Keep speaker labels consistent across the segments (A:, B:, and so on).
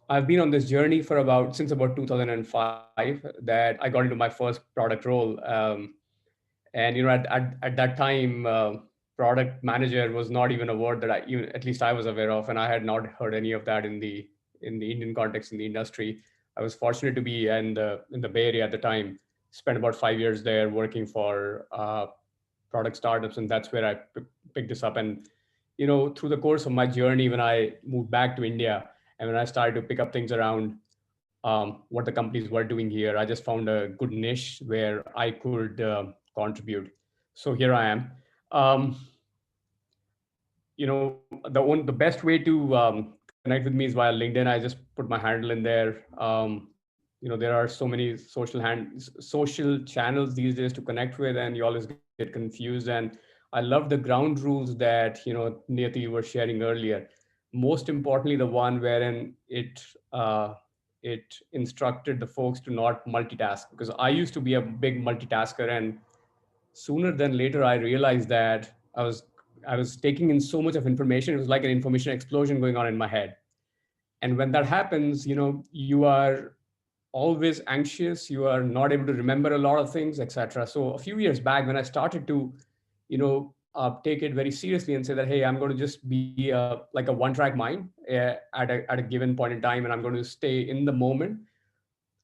A: I've been on this journey for since about 2005 that I got into my first product role. And at that time, product manager was not even a word that at least I was aware of, and I had not heard any of that in the Indian context in the industry. I was fortunate to be in the Bay Area at the time. Spent about 5 years there working for product startups, and that's where I picked this up. And through the course of my journey, when I moved back to India and when I started to pick up things around what the companies were doing here, I just found a good niche where I could contribute. So here I am. Um, the best way to connect with me is via LinkedIn. I just put my handle in there. There are so many social channels these days to connect with, and you always get confused. And I love the ground rules that Niyati, you were sharing earlier. Most importantly, the one wherein it instructed the folks to not multitask, because I used to be a big multitasker, and sooner than later I realized that I was taking in so much of information. It was like an information explosion going on in my head. And when that happens, you are always anxious, you are not able to remember a lot of things, etc. So a few years back, when I started to take it very seriously and say that, hey, I'm going to just be like a one track mind at a given point in time, and I'm going to stay in the moment.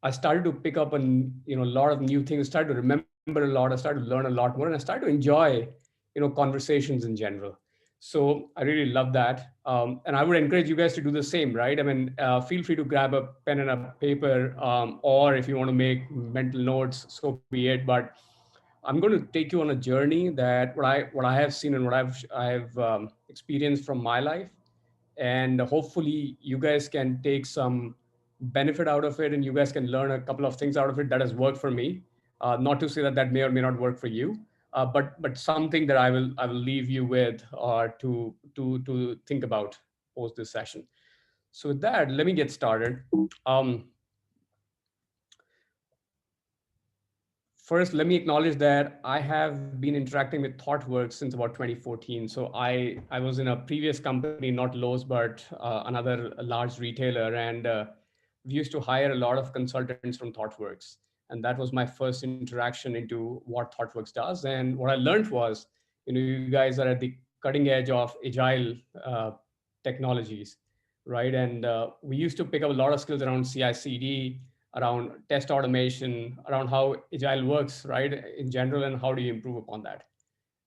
A: I started to pick up on a lot of new things, started to remember a lot, I started to learn a lot more, and I started to enjoy conversations in general. So I really love that, and I would encourage you guys to do the same, right? I mean, feel free to grab a pen and a paper, or if you want to make mental notes, so be it. But I'm going to take you on a journey that what I have seen and what I've experienced from my life, and hopefully you guys can take some benefit out of it, and you guys can learn a couple of things out of it that has worked for me. Not to say that that may or may not work for you, but something that I will leave you with, or to think about post this session. So with that, let me get started. um, First, let me acknowledge that I have been interacting with ThoughtWorks since about 2014. So I was in a previous company, not Lowe's, but another large retailer, and we used to hire a lot of consultants from ThoughtWorks, and that was my first interaction into what ThoughtWorks does. And what I learned was, you guys are at the cutting edge of agile technologies, right? And we used to pick up a lot of skills around CI/CD, around test automation, around how agile works, right, in general, and how do you improve upon that.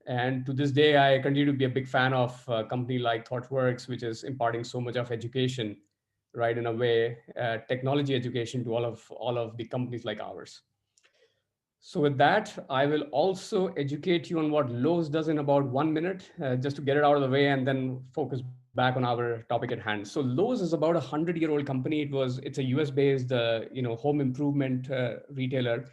A: And to this day, I continue to be a big fan of a company like ThoughtWorks, which is imparting so much of education, right, in a way, technology education to all of the companies like ours. So with that, I will also educate you on what Lowe's does in about 1 minute, just to get it out of the way, and then focus back on our topic at hand. So Lowe's is about 100-year-old company. It's a US based, home improvement retailer.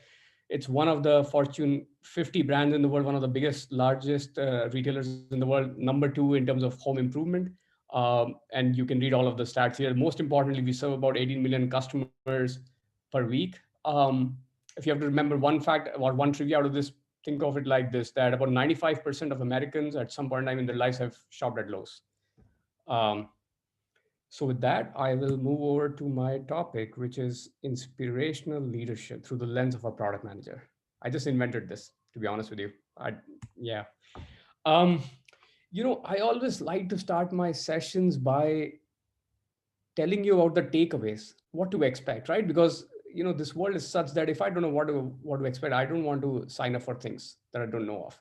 A: It's one of the Fortune 50 brands in the world, one of the biggest, largest retailers in the world, number two in terms of home improvement. And you can read all of the stats here. Most importantly, we serve about 18 million customers per week. If you have to remember one fact or one trivia out of this, think of it like this: that about 95% of Americans at some point in time in their lives have shopped at Lowe's. Um, so with that, I will move over to my topic, which is inspirational leadership through the lens of a product manager. I just invented this, to be honest with you. Yeah. Um, I always like to start my sessions by telling you about the takeaways, what to expect, right? Because this world is such that if I don't know what to expect, I don't want to sign up for things that I don't know of.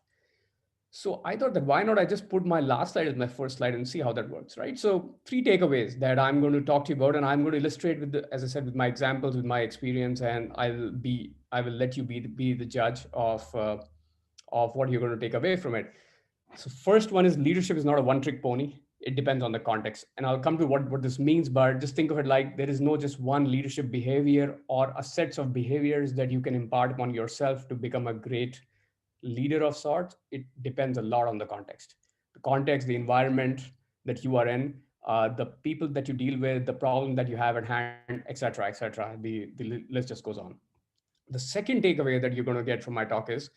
A: So I thought that why not I just put my last slide as my first slide and see how that works, right? So three takeaways that I'm going to talk to you about, and I'm going to illustrate as I said, with my examples, with my experience, and I will let you be the judge of what you're going to take away from it. So first one is leadership is not a one trick pony. It depends on the context. And I'll come to what this means, but just think of it like there is no just one leadership behavior or a sets of behaviors that you can impart upon yourself to become a great leader of sorts. It depends a lot on the context, the environment that you are in, the people that you deal with, the problem that you have at hand, etc., etc. The list just goes on. The second takeaway that you're going to get from my talk is,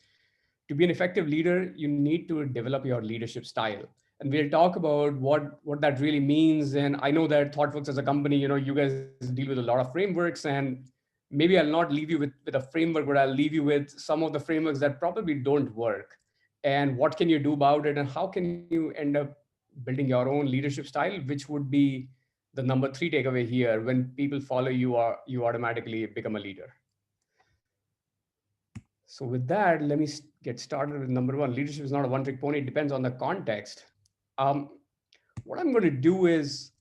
A: to be an effective leader, you need to develop your leadership style. and we'll talk about what that really means. And I know that ThoughtWorks as a company, you guys deal with a lot of frameworks, and maybe I'll not leave you with a framework, but I'll leave you with some of the frameworks that probably don't work, and what can you do about it, and how can you end up building your own leadership style, which would be the number three takeaway here. When people follow you, or you automatically become a leader. So with that, let me get started with number one. Leadership is not a one-trick pony. It depends on the context. Um, what I'm going to do is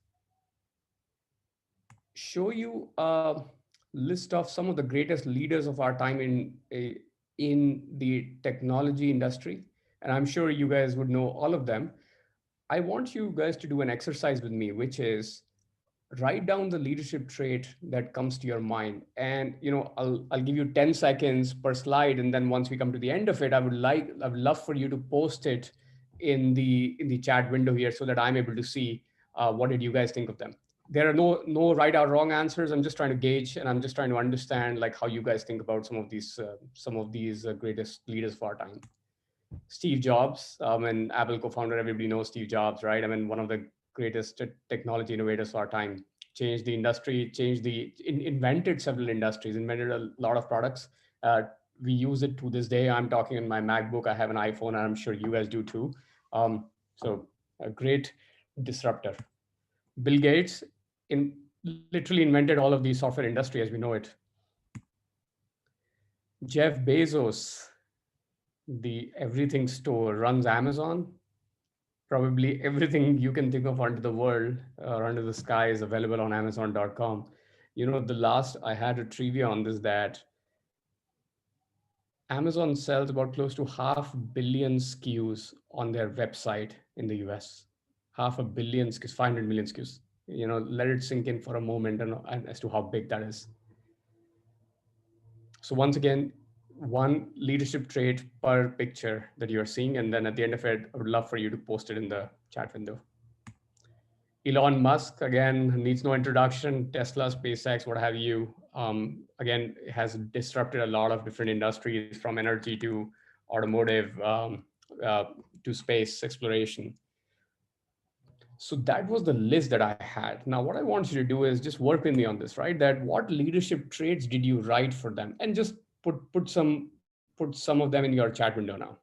A: show you a list of some of the greatest leaders of our time in the technology industry, and I'm sure you guys would know all of them. I want you guys to do an exercise with me, which is write down the leadership trait that comes to your mind. And I'll give you 10 seconds per slide, and then once we come to the end of it, I would love for you to post it in the chat window here, so that I'm able to see what did you guys think of them. There are no right or wrong answers. I'm just trying to gauge, and I'm just trying to understand like how you guys think about some of these greatest leaders of our time. Steve Jobs, and Apple co-founder. Everybody knows Steve Jobs, right? I mean, one of the greatest technology innovators of our time. Changed the industry, invented several industries, invented a lot of products. Uh, we use it to this day. I'm talking in my MacBook. I have an iPhone, and I'm sure you guys do too. So a great disruptor. Bill Gates literally invented all of the software industry as we know it. Jeff Bezos, the everything store, runs Amazon. Probably everything you can think of under the world or under the sky is available on Amazon.com. The last I had a trivia on this, that Amazon sells about close to 500,000,000 SKUs on their website in the US. 500,000,000 SKUs, 500 million SKUs. Let it sink in for a moment, and as to how big that is. So once again, one leadership trait per picture that you're seeing. And then at the end of it, I would love for you to post it in the chat window. Elon Musk, again, needs no introduction. Tesla, SpaceX, what have you. Again, has disrupted a lot of different industries, from energy to automotive, uh, to space exploration. So that was the list that I had. Now, what I want you to do is just work with me on this, right? That what leadership traits did you write for them? And just put some of them in your chat window now.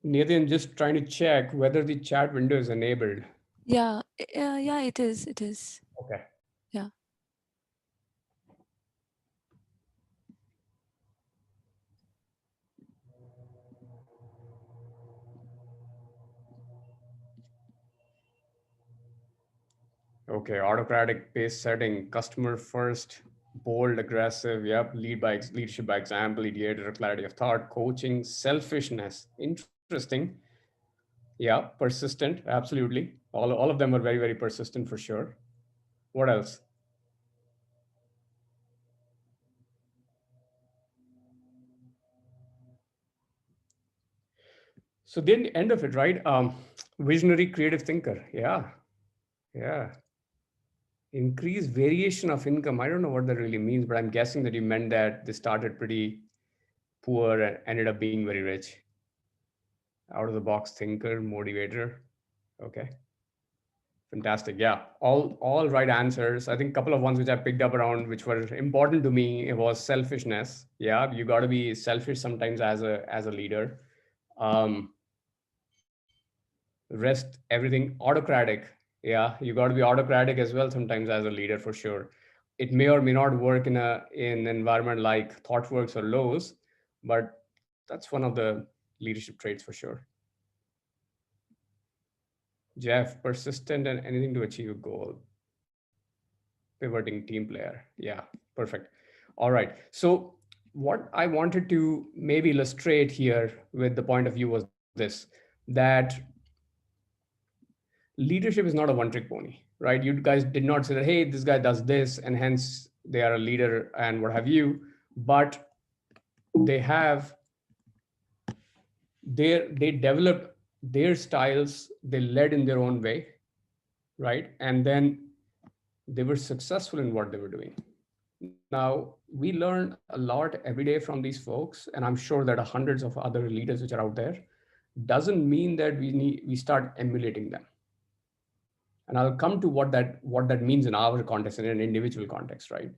A: Nathan, just trying to check whether the chat window is enabled.
B: Yeah, yeah, it is. It is.
A: Okay.
B: Yeah.
A: Okay, autocratic pace setting, customer first, bold, aggressive. Yep, leadership by example, ideator, clarity of thought, coaching, selfishness. Interesting. Yeah, persistent. Absolutely. All of them are very, very persistent for sure. What else? So then the end of it, right? Visionary, creative thinker. Yeah, yeah. Increased variation of income. I don't know what that really means, but I'm guessing that you meant that they started pretty poor and ended up being very rich. Out of the box thinker, motivator. Okay, fantastic. Yeah, all right answers. I think a couple of ones which I picked up around, which were important to me, it was selfishness. Yeah, you got to be selfish sometimes as a leader. Um, Rest everything autocratic. Yeah, you got to be autocratic as well sometimes as a leader for sure. It may or may not work in an environment like ThoughtWorks or Lowe's, but that's one of the leadership traits for sure. Jeff, persistent and anything to achieve a goal. Pivoting team player. Yeah, perfect. All right. So what I wanted to maybe illustrate here with the point of view was this, that leadership is not a one trick pony, right? You guys did not say that, hey, this guy does this and hence they are a leader and what have you, but they have they developed their styles, they led in their own way, right? And then they were successful in what they were doing. Now, we learn a lot every day from these folks, and I'm sure that hundreds of other leaders which are out there. Doesn't mean that we start emulating them. And I'll come to what that means in our context, in an individual context, right?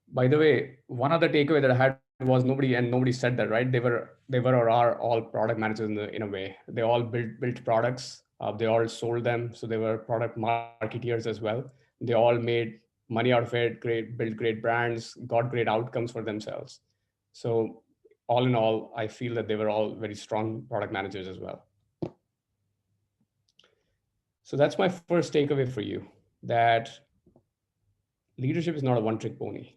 A: By the way, one other takeaway that I had was nobody said that, right? They were or are all product managers in a way. They all built products. They all sold them, so they were product marketeers as well. They all made money out of it. Built great brands, got great outcomes for themselves. So all in all, I feel that they were all very strong product managers as well. So that's my first takeaway for you, that leadership is not a one trick pony.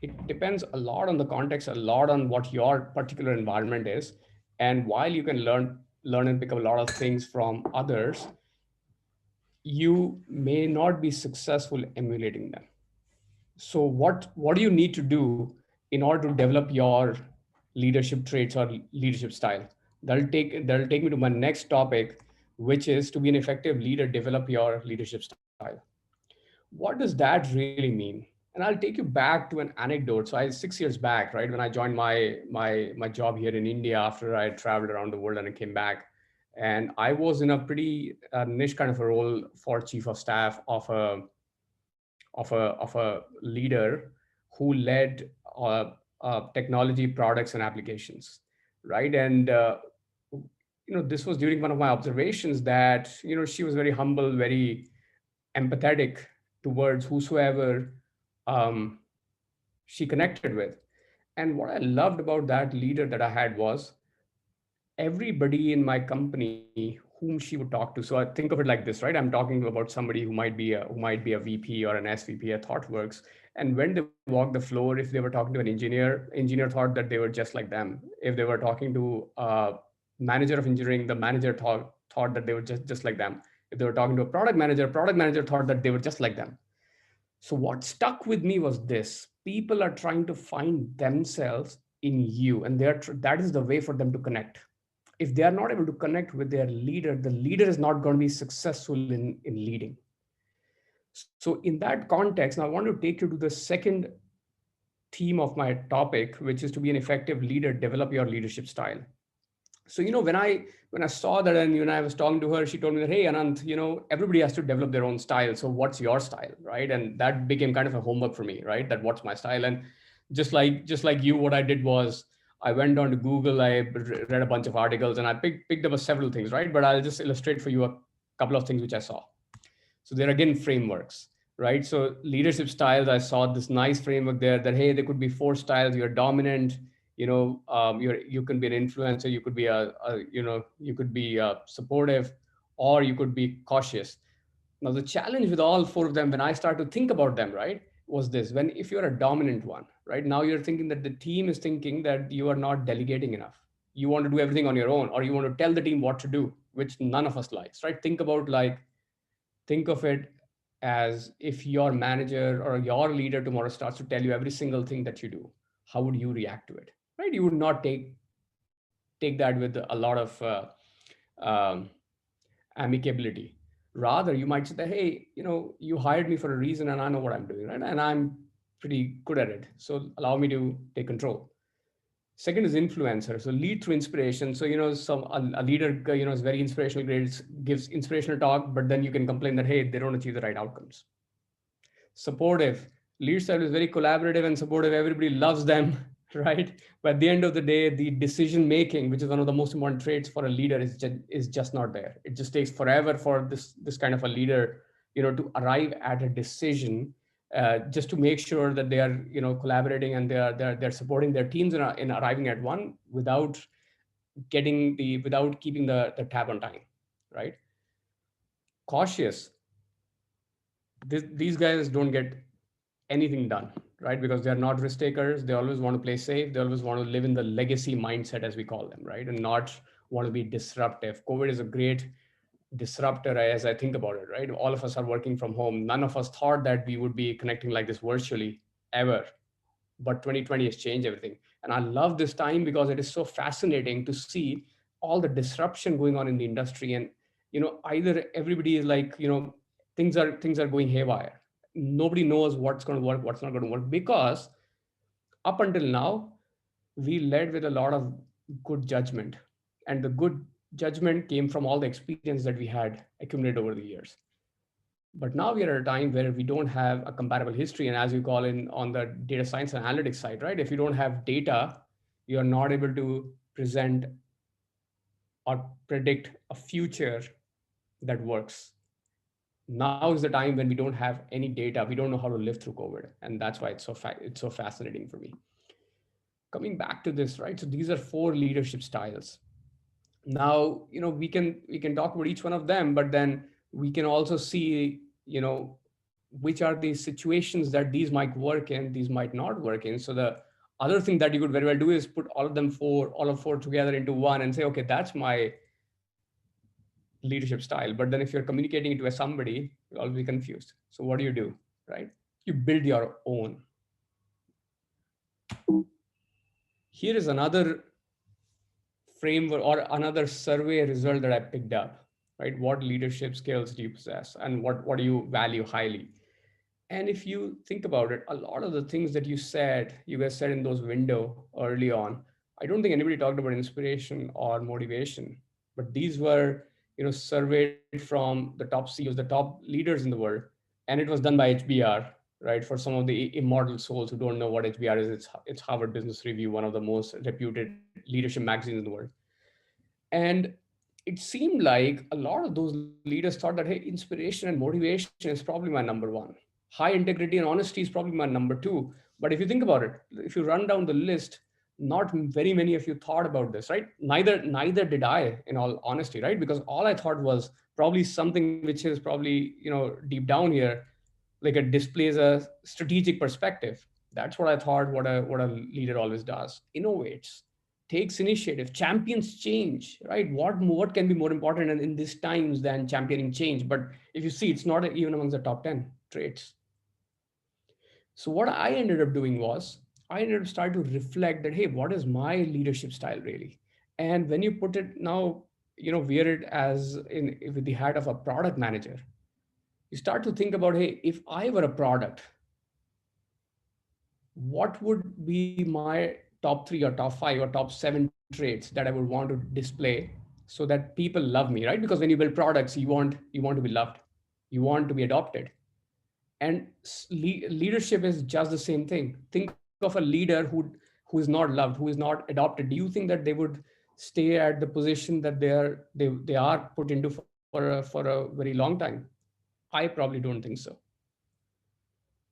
A: It depends a lot on the context, a lot on what your particular environment is. And while you can learn and pick up a lot of things from others, you may not be successful emulating them. So what do you need to do in order to develop your leadership traits or leadership style? That'll take me to my next topic, which is, to be an effective leader, develop your leadership style. What does that really mean? And I'll take you back to an anecdote. So 6 years back, right, when I joined my job here in India, after I traveled around the world and I came back, and I was in a pretty niche kind of a role for chief of staff of a leader who led technology products and applications, right? And this was during one of my observations, that she was very humble, very empathetic towards whosoever um, she connected with. And what I loved about that leader that I had was, everybody in my company whom she would talk to. So I think of it like this, right? I'm talking about somebody who might be a VP or an SVP at ThoughtWorks. And when they walk the floor, if they were talking to an engineer thought that they were just like them. If they were talking to manager of engineering, the manager thought that they were just like them. If they were talking to a product manager thought that they were just like them. So what stuck with me was this: people are trying to find themselves in you, and that is the way for them to connect. If they are not able to connect with their leader, the leader is not going to be successful in leading. So in that context, now I want to take you to the second theme of my topic, which is, to be an effective leader, develop your leadership style. So when I saw that, and I was talking to her, she told me that, hey Anant, everybody has to develop their own style. So what's your style, right? And that became kind of a homework for me, right? That what's my style? And just like you, what I did was, I went on to Google, I read a bunch of articles, and I picked up several things, right? But I'll just illustrate for you a couple of things which I saw. So they're again frameworks, right? So leadership styles, I saw this nice framework there, that hey, there could be four styles. You're dominant, you can be an influencer, you could be you could be supportive, or you could be cautious. Now the challenge with all four of them, when I start to think about them, right, was this: when if you're a dominant one, right, now you're thinking that the team is thinking that you are not delegating enough. You want to do everything on your own, or you want to tell the team what to do, which none of us likes, right? Think of it as, if your manager or your leader tomorrow starts to tell you every single thing that you do, how would you react to it, right? You would not take that with a lot of um, amicability. Rather, you might say that, hey, you hired me for a reason, and I know what I'm doing, right? And I'm pretty good at it, so allow me to take control. Second is influencer. So lead through inspiration. So a leader is very inspirational, great, gives inspirational talk, but then you can complain that, hey, they don't achieve the right outcomes. Supportive. Lead style is very collaborative and supportive. Everybody loves them, right? But at the end of the day, the decision making, which is one of the most important traits for a leader, is just not there. It just takes forever for this kind of a leader, to arrive at a decision, just to make sure that they are, collaborating, and they're supporting their teams in arriving at one, without keeping the tab on time, right? Cautious. These guys don't get anything done, right? Because they're not risk takers. They always want to play safe. They always want to live in the legacy mindset, as we call them, right? And not want to be disruptive. COVID is a great disruptor, as I think about it, right? All of us are working from home. None of us thought that we would be connecting like this virtually ever. But 2020 has changed everything. And I love this time because it is so fascinating to see all the disruption going on in the industry. And either everybody is like, things are going haywire. nobody knows what's going to work, what's not going to work, because up until now, we led with a lot of good judgment. And the good judgment came from all the experience that we had accumulated over the years. But now we are at a time where we don't have a comparable history. And as you call in on the data science and analytics side, right? If you don't have data, you're not able to present or predict a future that works. Now is the time when we don't have any data. We don't know how to live through COVID. And that's why it's so fascinating for me. Coming back to this, right? So these are four leadership styles. Now, we can talk about each one of them, but then we can also see, which are the situations that these might work in, these might not work in. So the other thing that you could very well do is put all of four together into one and say, okay, that's my leadership style. But then if you're communicating it to somebody, you'll always be confused. So what do? Right? You build your own. Here is another framework or another survey result that I picked up, right? What leadership skills do you possess and what do you value highly? And if you think about it, a lot of the things that you guys said in those window early on, I don't think anybody talked about inspiration or motivation, but these were, surveyed from the top CEOs, the top leaders in the world. And it was done by HBR, right? For some of the immortal souls who don't know what HBR is, it's Harvard Business Review, one of the most reputed leadership magazines in the world. And it seemed like a lot of those leaders thought that, hey, inspiration and motivation is probably my number one. High integrity and honesty is probably my number two. But if you think about it, if you run down the list, not very many of you thought about this, right? Neither did I, in all honesty, right? Because all I thought was probably something which is probably, deep down here, like it displays a strategic perspective. That's what I thought. What a leader always does: innovates, takes initiative, champions change, right? What can be more important in these times than championing change? But if you see, it's not even among the top 10 traits. So what I ended up doing was I ended up starting to reflect that, hey, what is my leadership style really? And when you put it now, wear it as in with the hat of a product manager, you start to think about, hey, if I were a product, what would be my top three or top five or top seven traits that I would want to display so that people love me, right? Because when you build products, you want to be loved, you want to be adopted. And leadership is just the same thing. Think of a leader who is not loved, who is not adopted. Do you think that they would stay at the position that they are put into for a very long time? I probably don't think so.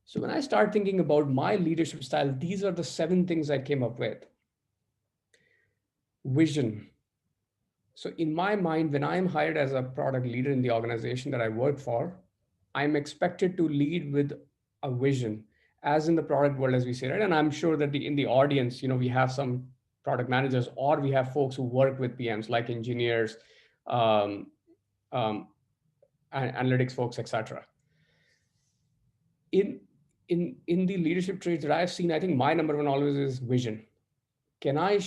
A: So when I start thinking about my leadership style, these are the 7 things I came up with. Vision. So in my mind, when I'm hired as a product leader in the organization that I work for, I'm expected to lead with a vision, as in the product world, as we say, right? And I'm sure that in the audience, we have some product managers, or we have folks who work with PMs like engineers, um, um, analytics folks, etc. In in the leadership traits that I've seen, I think my number one always is vision. Can I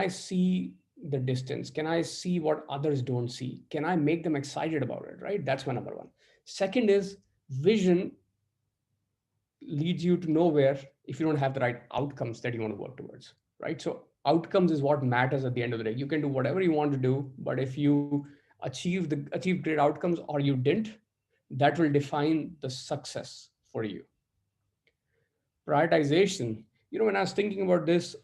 A: see the distance? Can I see what others don't see? Can I make them excited about it? Right? That's my number one. Second is vision leads you to nowhere if you don't have the right outcomes that you want to work towards. Right? So outcomes is what matters at the end of the day. You can do whatever you want to do, but if you achieve great outcomes or you didn't, that will define the success for you. Prioritization. When I was thinking about this,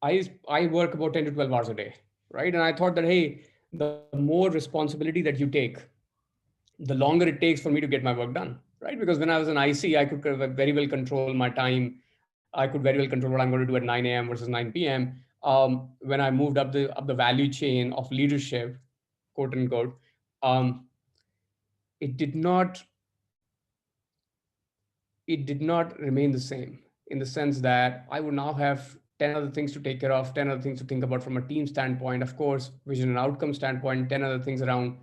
A: I work about 10 to 12 hours a day, right? And I thought that, hey, the more responsibility that you take, the longer it takes for me to get my work done, right? Because when I was an IC, I could very well control my time. I could very well control what I'm going to do at 9 a.m. versus 9 p.m. When I moved up the value chain of leadership, quote unquote, um, it did not it did not remain the same, in the sense that I would now have 10 other things to take care of, 10 other things to think about from a team standpoint, of course, vision and outcome standpoint, 10 other things around,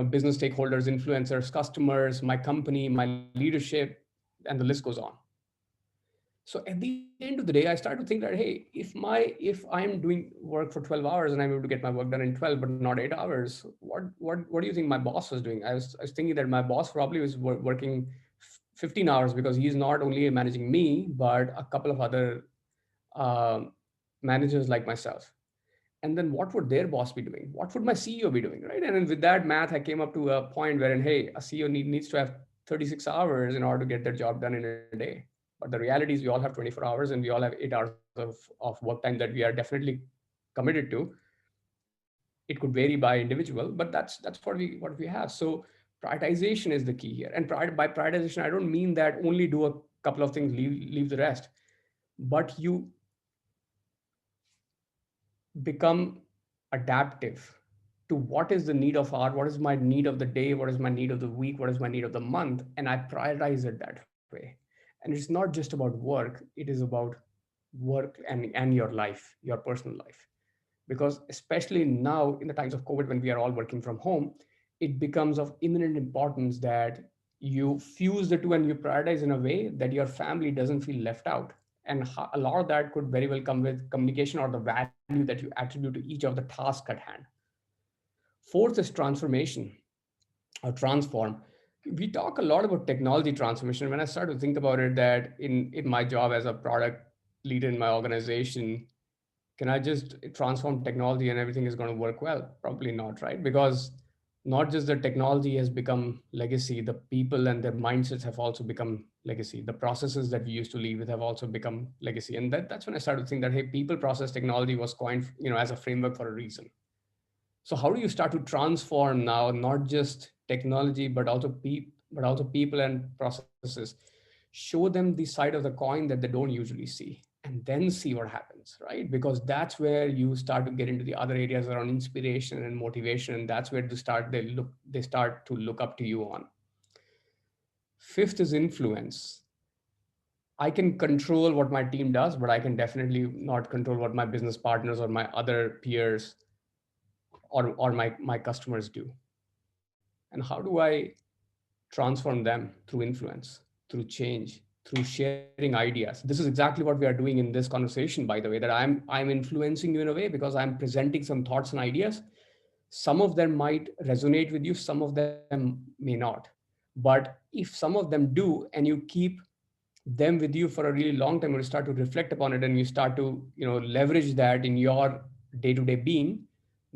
A: business stakeholders, influencers, customers, my company, my leadership, and the list goes on. So at the end of the day, I started to think that, hey, if I'm doing work for 12 hours and I'm able to get my work done in 12 but not 8 hours, what do you think my boss was doing? I was thinking that my boss probably was working 15 hours because he's not only managing me, but a couple of other um, managers like myself. And then what would their boss be doing? What would my CEO be doing, right? And then with that math, I came up to a point wherein, hey, a CEO needs to have 36 hours in order to get their job done in a day. But the reality is we all have 24 hours and we all have 8 hours of work time that we are definitely committed to. It could vary by individual, but that's what we have. So prioritization is the key here. And by prioritization, I don't mean that only do a couple of things, leave the rest, but you become adaptive to what is the need of hour, what is my need of the day, what is my need of the week, what is my need of the month, and I prioritize it that way. And it's not just about work, it is about work and your life, your personal life. Because especially now in the times of COVID, when we are all working from home, it becomes of imminent importance that you fuse the two and you prioritize in a way that your family doesn't feel left out. And a lot of that could very well come with communication or the value that you attribute to each of the tasks at hand. Fourth is transformation or transform. We talk a lot about technology transformation. When I start to think about it, that in my job as a product leader in my organization, can I just transform technology and everything is going to work well? Probably not, right? Because not just the technology has become legacy, the people and their mindsets have also become legacy. The processes that we used to live with have also become legacy. And that's when I started to think that, hey, people process technology was coined, as a framework for a reason. So how do you start to transform now, not just technology, but also people and processes? Show them the side of the coin that they don't usually see, and then see what happens, right? Because that's where you start to get into the other areas around inspiration and motivation, and that's where they start to look up to you on. Fifth is influence. I can control what my team does, but I can definitely not control what my business partners or my other peers or my customers do. And how do I transform them? Through influence, through change, through sharing ideas. This is exactly what we are doing in this conversation, by the way, that I'm influencing you in a way because I'm presenting some thoughts and ideas. Some of them might resonate with you, some of them may not. But if some of them do and you keep them with you for a really long time, and you start to reflect upon it and you start to leverage that in your day-to-day being,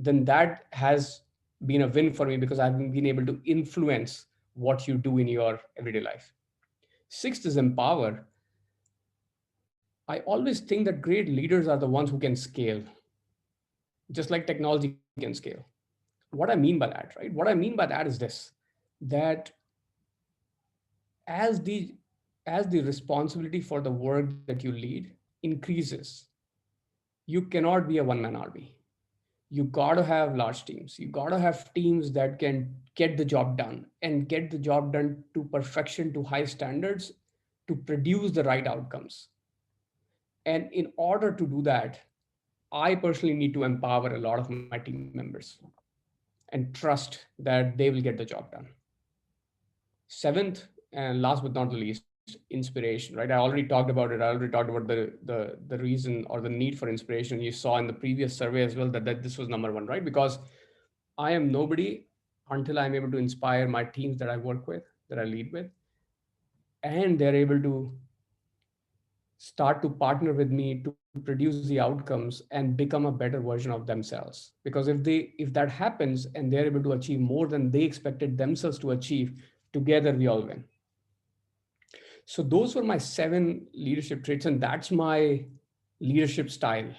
A: then that has been a win for me because I've been able to influence what you do in your everyday life. Sixth is empower. I always think that great leaders are the ones who can scale, just like technology can scale. What I mean by that, right? What I mean by that is this, that as the as the responsibility for the work that you lead increases, you cannot be a one-man army. You got to have large teams. You got to have teams that can get the job done and get the job done to perfection, to high standards, to produce the right outcomes. And in order to do that, I personally need to empower a lot of my team members and trust that they will get the job done. Seventh, and last but not the least, inspiration, right? I already talked about it. I already talked about the reason or the need for inspiration. You saw in the previous survey as well that this was number one, right? Because I am nobody until I'm able to inspire my teams that I work with, that I lead with, and they're able to start to partner with me to produce the outcomes and become a better version of themselves. Because if that happens and they're able to achieve more than they expected themselves to achieve, together we all win. So those were my 7 leadership traits, and that's my leadership style.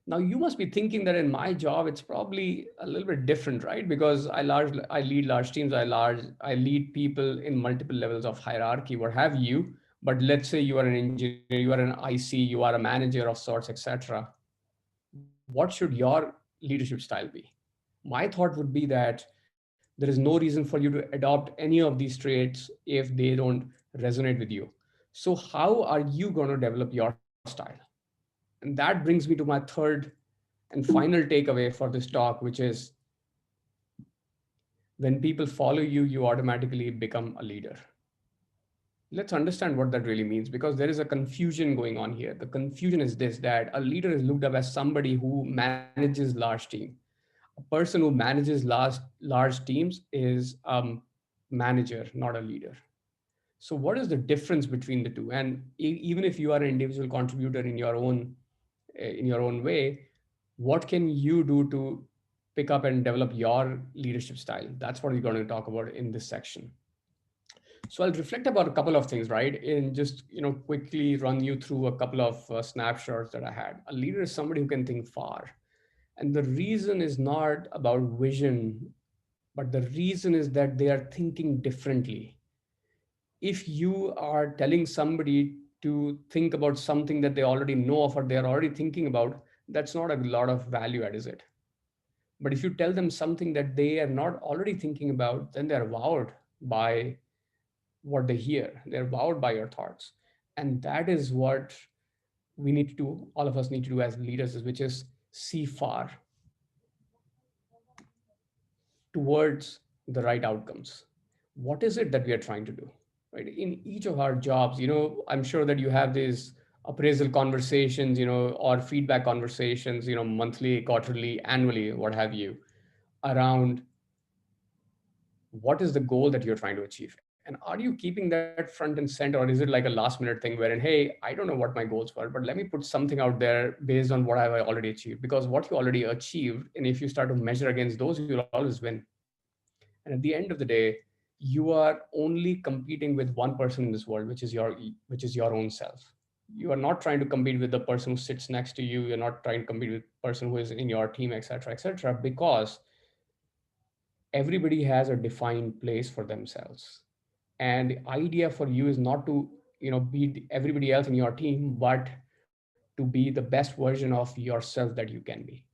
A: Now you must be thinking that in my job it's probably a little bit different, right? Because I lead large teams, I lead people in multiple levels of hierarchy, what have you. But let's say you are an engineer, you are an IC, you are a manager of sorts, etc. What should your leadership style be? My thought would be that there is no reason for you to adopt any of these traits if they don't resonate with you. So how are you going to develop your style? And that brings me to my third and final takeaway for this talk, which is when people follow you, you automatically become a leader. Let's understand what that really means, because there is a confusion going on here. The confusion is this, that a leader is looked up as somebody who manages large team. A person who manages large teams is manager, not a leader. So what is the difference between the two? And even if you are an individual contributor in your own way, what can you do to pick up and develop your leadership style? That's what we're going to talk about in this section. So I'll reflect about a couple of things, right? And just, quickly run you through a couple of snapshots that I had. A leader is somebody who can think far. And the reason is not about vision, but the reason is that they are thinking differently. If you are telling somebody to think about something that they already know of or they are already thinking about, that's not a lot of value add, is it? But if you tell them something that they are not already thinking about, then they're wowed by what they hear. They're wowed by your thoughts. And that is what we need to do, all of us need to do as leaders, which is see far towards the right outcomes. What is it that we are trying to do? Right? In each of our jobs, I'm sure that you have these appraisal conversations, or feedback conversations, monthly, quarterly, annually, what have you, around what is the goal that you're trying to achieve. And are you keeping that front and center, or is it like a last minute thing wherein, hey, I don't know what my goals were, but let me put something out there based on what I've already achieved? Because what you already achieved, and if you start to measure against those, you'll always win. And at the end of the day, you are only competing with one person in this world, which is your own self. You are not trying to compete with the person who sits next to you. You're not trying to compete with the person who is in your team, etc., etc., because everybody has a defined place for themselves. And the idea for you is not to, be everybody else in your team, but to be the best version of yourself that you can be.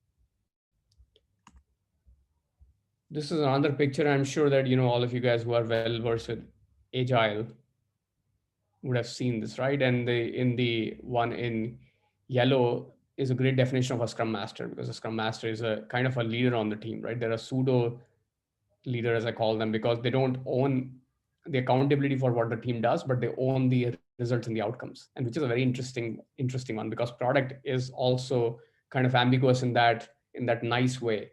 A: This is another picture. I'm sure that, all of you guys who are well versed with agile would have seen this, right? And in the one in yellow is a great definition of a scrum master, because a scrum master is a kind of a leader on the team, right? They're a pseudo leader, as I call them, because they don't own the accountability for what the team does, but they own the results and the outcomes. And which is a very interesting one, because product is also kind of ambiguous in that nice way,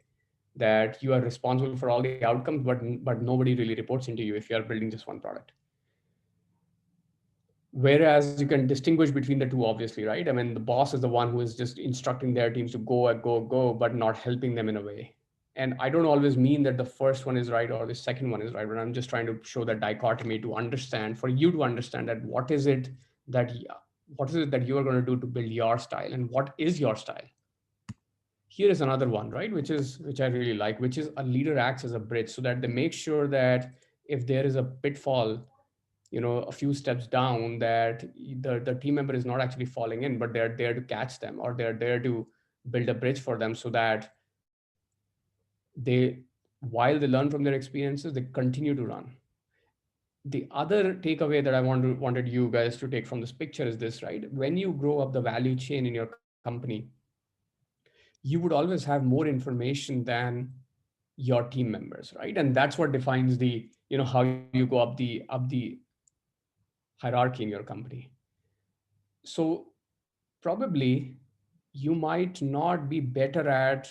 A: that you are responsible for all the outcomes, but nobody really reports into you if you are building just one product. Whereas you can distinguish between the two, obviously, right? I mean, the boss is the one who is just instructing their teams to go, but not helping them in a way. And I don't always mean that the first one is right or the second one is right, but I'm just trying to show that dichotomy to understand, for you to understand that that what is it that you are going to do to build your style, and what is your style. Here is another one, right? Which I really like, which is a leader acts as a bridge, so that they make sure that if there is a pitfall, a few steps down, that the team member is not actually falling in, but they're there to catch them, or they're there to build a bridge for them, so that they, while they learn from their experiences, they continue to run. The other takeaway that wanted you guys to take from this picture is this, right? When you grow up the value chain in your company, you would always have more information than your team members, right? And that's what defines the, how you go up the hierarchy in your company. So probably you might not be better at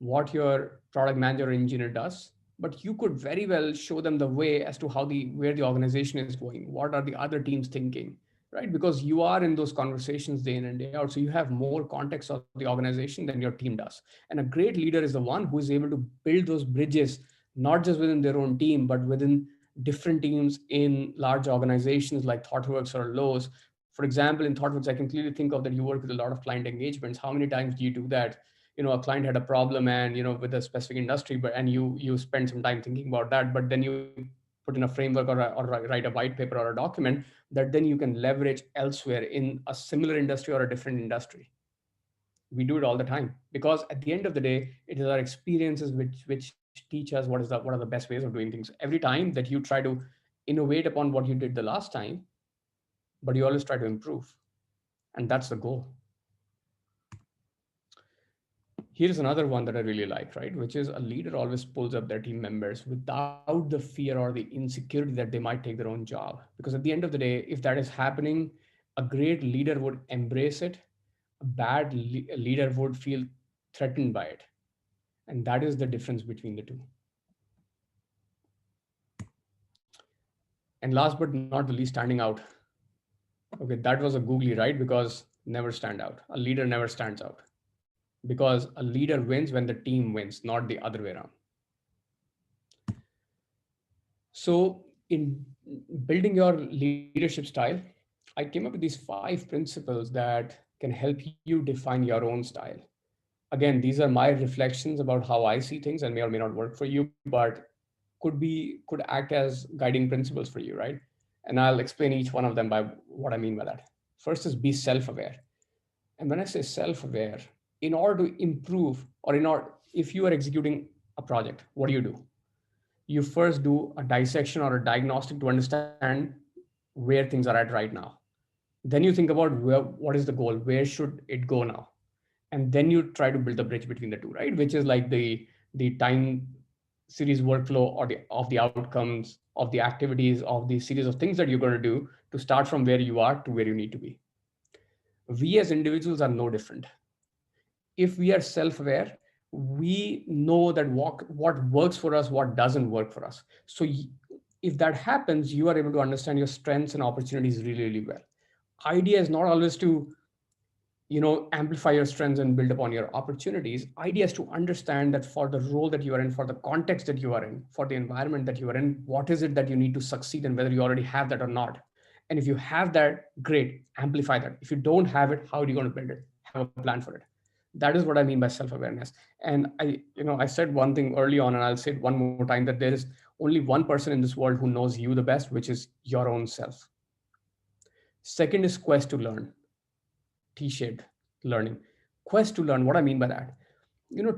A: what your product manager or engineer does, but you could very well show them the way as to where the organization is going, what are the other teams thinking, right? Because you are in those conversations day in and day out, so you have more context of the organization than your team does. And a great leader is the one who is able to build those bridges, not just within their own team, but within different teams in large organizations like ThoughtWorks or Lowe's. For example, in ThoughtWorks, I can clearly think of that you work with a lot of client engagements. How many times do you do that? A client had a problem, and with a specific industry, but and you spend some time thinking about that, but then you put in a framework, or write a white paper or a document that then you can leverage elsewhere in a similar industry or a different industry. We do it all the time, because at the end of the day, it is our experiences which teach us what are the best ways of doing things. Every time that you try to innovate upon what you did the last time, but you always try to improve, and that's the goal. Here's another one that I really like, right? Which is, a leader always pulls up their team members without the fear or the insecurity that they might take their own job. Because at the end of the day, if that is happening, a great leader would embrace it. A bad leader would feel threatened by it. And that is the difference between the two. And last but not the least, standing out. Okay, that was a googly, right? Because never stand out. A leader never stands out because a leader wins when the team wins, not the other way around. So, in building your leadership style, I came up with these 5 principles that can help you define your own style. Again, these are my reflections about how I see things and may or may not work for you, but could act as guiding principles for you, right? And I'll explain each one of them by what I mean by that. First is be self-aware. And when I say self-aware, in order to improve, or in order, if you are executing a project, what do? You first do a dissection or a diagnostic to understand where things are at right now. Then you think about what is the goal, where should it go now, and then you try to build a bridge between the two, right? Which is like the time series workflow or the of the outcomes of the activities of the series of things that you're going to do to start from where you are to where you need to be. We as individuals are no different. If we are self-aware, we know that what works for us, what doesn't work for us. So if that happens, you are able to understand your strengths and opportunities really, really well. Idea is not always to amplify your strengths and build upon your opportunities. Idea is to understand that for the role that you are in, for the context that you are in, for the environment that you are in, what is it that you need to succeed and whether you already have that or not. And if you have that, great, amplify that. If you don't have it, how are you going to build it? Have a plan for it. That is what I mean by self-awareness. And I said one thing early on, and I'll say it one more time, that there is only one person in this world who knows you the best, which is your own self. Second is quest to learn. T-shaped learning. Quest to learn. What I mean by that,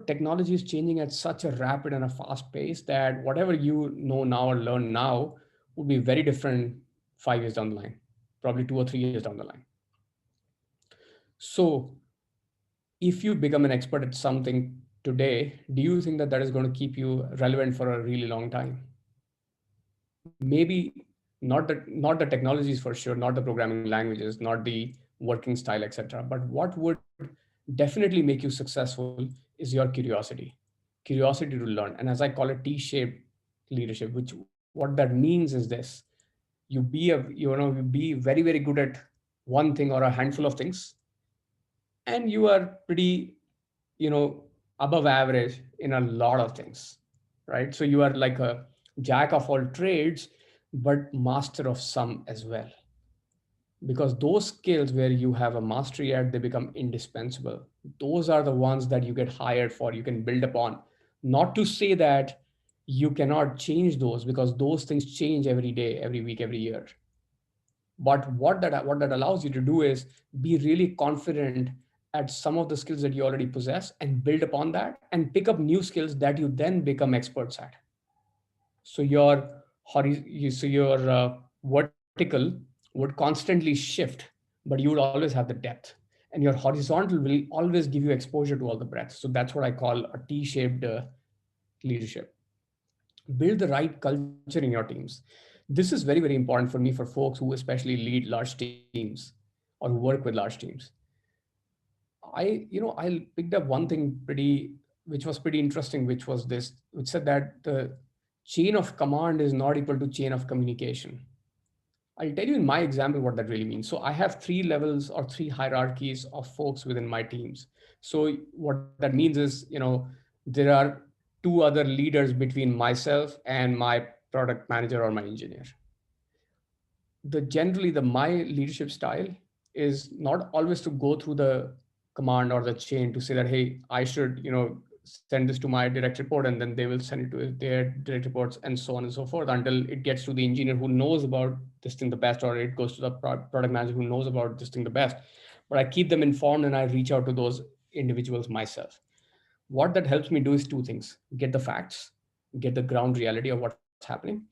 A: technology is changing at such a rapid and a fast pace that whatever you know now or learn now would be very different 5 years down the line, probably 2 or 3 years down the line. So, if you become an expert at something today, do you think that that is going to keep you relevant for a really long time? Maybe not the technologies for sure, not the programming languages, not the working style, etc. But what would definitely make you successful is your curiosity to learn. And as I call it, T-shaped leadership, which what that means is this: you be very, very good at one thing or a handful of things, and you are pretty, you know above average in a lot of things, right? So you are like a jack of all trades but master of some as well, because those skills where you have a mastery at, they become indispensable. Those are the ones that you get hired for, you can build upon. Not to say that you cannot change those, because those things change every day, every week, every year. But what that allows you to do is be really confident at some of the skills that you already possess and build upon that and pick up new skills that you then become experts at. So your vertical would constantly shift, but you would always have the depth, and your horizontal will always give you exposure to all the breadth. So that's what I call a T-shaped leadership. Build the right culture in your teams. This is very, very important for me, for folks who especially lead large teams or who work with large teams. I picked up one thing which was pretty interesting, which was this, which said that the chain of command is not equal to chain of communication. I'll tell you in my example what that really means. So I have 3 levels or 3 hierarchies of folks within my teams. So what that means is, there are 2 other leaders between myself and my product manager or my engineer. The my leadership style is not always to go through the command or the chain to say that, hey, I should send this to my direct report, and then they will send it to their direct reports, and so on and so forth, until it gets to the engineer who knows about this thing the best, or it goes to the product manager who knows about this thing the best. But I keep them informed and I reach out to those individuals myself. What that helps me do is 2 things: get the facts, get the ground reality of what's happening,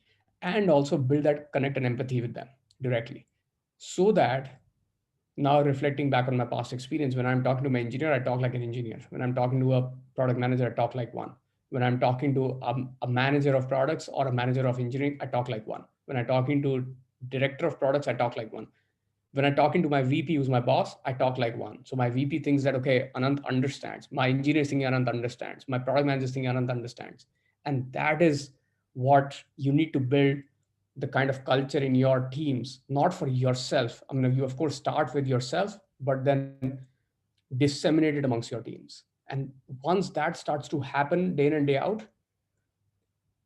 A: and also build that connect and empathy with them directly. So that now, reflecting back on my past experience, when I'm talking to my engineer, I talk like an engineer. When I'm talking to a product manager, I talk like one. When I'm talking to a manager of products or a manager of engineering, I talk like one. When I'm talking to director of products, I talk like one. When I'm talking to my VP, who's my boss, I talk like one. So my VP thinks that, okay, Anant understands. My engineer is thinking Anant understands. My product manager is thinking Anant understands. And that is what you need to build the kind of culture in your teams, not for yourself. I mean, you of course start with yourself, but then disseminate it amongst your teams. And once that starts to happen day in and day out,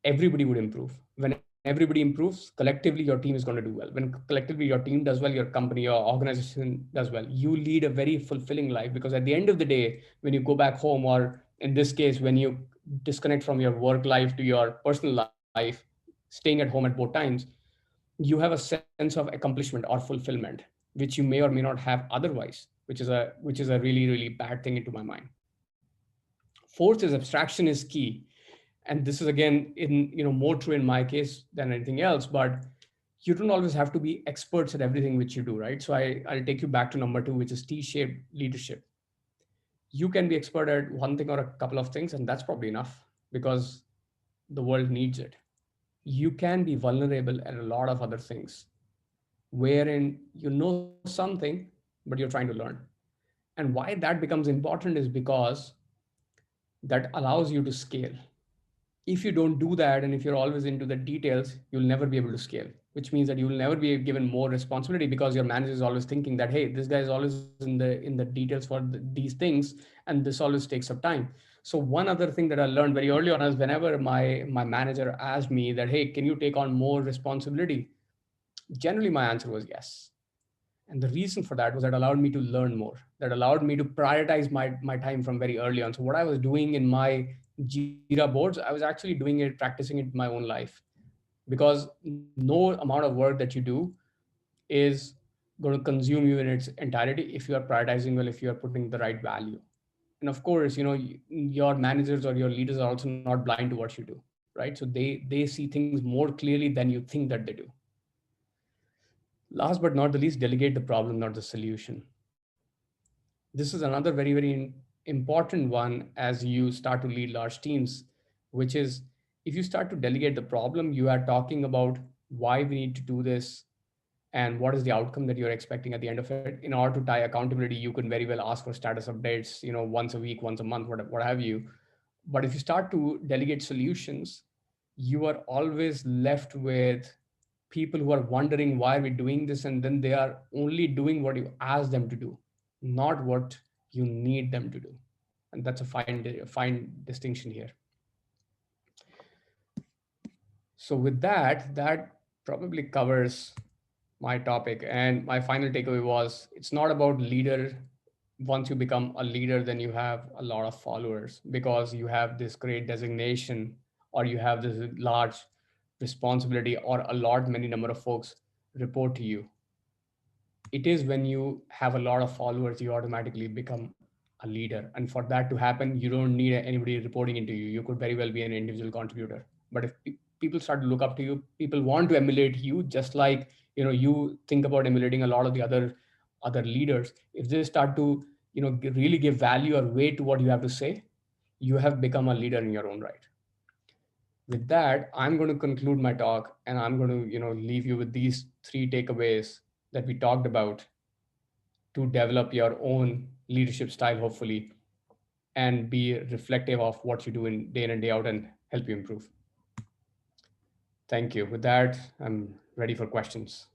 A: everybody would improve. When everybody improves, collectively your team is going to do well. When collectively your team does well, your company, your organization does well. You lead a very fulfilling life, because at the end of the day, when you go back home, or in this case, when you disconnect from your work life to your personal life, staying at home at both times, you have a sense of accomplishment or fulfillment, which you may or may not have otherwise, which is a really, really bad thing into my mind. Fourth is abstraction is key. And this is again in more true in my case than anything else, but you don't always have to be experts at everything which you do, right? So I'll take you back to number two, which is T-shaped leadership. You can be expert at one thing or a couple of things, and that's probably enough, because the world needs it. You can be vulnerable at a lot of other things, wherein you know something but you're trying to learn. And why that becomes important is because that allows you to scale. If you don't do that, and if you're always into the details, you'll never be able to scale, which means that you will never be given more responsibility, because your manager is always thinking that, hey, this guy is always in the details for these things, and this always takes up time. So one other thing that I learned very early on is, whenever my manager asked me that, hey, can you take on more responsibility, generally my answer was yes. And the reason for that was that allowed me to learn more, that allowed me to prioritize my time from very early on. So what I was doing in my Jira boards, I was actually doing it, practicing it in my own life, because no amount of work that you do is going to consume you in its entirety if you are prioritizing well, if you are putting the right value. And of course, your managers or your leaders are also not blind to what you do, right? So they see things more clearly than you think that they do. Last but not the least, delegate the problem, not the solution. This is another very, very important one as you start to lead large teams, which is, if you start to delegate the problem, you are talking about why we need to do this and what is the outcome that you're expecting at the end of it. In order to tie accountability, you can very well ask for status updates, once a week, once a month, what have you. But if you start to delegate solutions, you are always left with people who are wondering why we're doing this, and then they are only doing what you ask them to do, not what you need them to do. And that's a fine distinction here. So with that, that probably covers my topic. And my final takeaway was, it's not about leader. Once you become a leader, then you have a lot of followers, because you have this great designation, or you have this large responsibility, or a lot many number of folks report to you. It is when you have a lot of followers, you automatically become a leader. And for that to happen, you don't need anybody reporting into you. You could very well be an individual contributor. But if people start to look up to you, people want to emulate you, just like you think about emulating a lot of the other leaders. If they start to really give value or weight to what you have to say, you have become a leader in your own right. With that, I'm going to conclude my talk, and I'm going to leave you with these three takeaways that we talked about to develop your own leadership style, hopefully, and be reflective of what you do in and day out, and help you improve. Thank you. With that, I'm ready for questions.